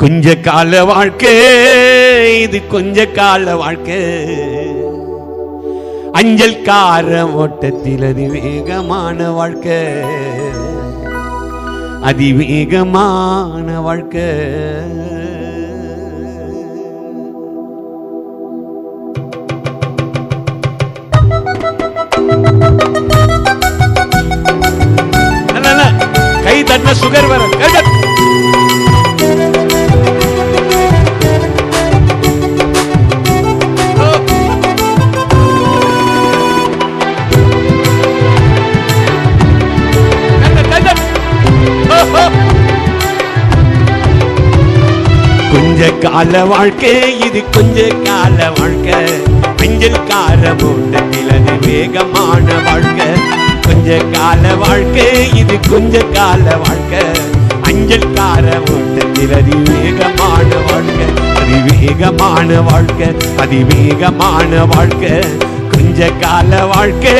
கொஞ்ச கால வாழ்க்கை இது, கொஞ்ச கால வாழ்க்கை. அஞ்சல் கார ஓட்டத்தில் அதிவேகமான வாழ்க்கை, அதிவேகமான வாழ்க்கை. கை தட்ட சுகர் வர கொஞ்ச கால வாழ்க்கை இது, கொஞ்ச கால வாழ்க்கை. அஞ்சல் கார ஓட்டத்தில் அது வேகமான வாழ்க்கை. கொஞ்ச கால வாழ்க்கை இது, கொஞ்ச கால வாழ்க்கை. அஞ்சல் கார ஓட்டத்தில் அதிவேகமான வாழ்க்கை, அதிவேகமான வாழ்க்கை, அதிவேகமான வாழ்க்கை. கொஞ்ச கால வாழ்க்கை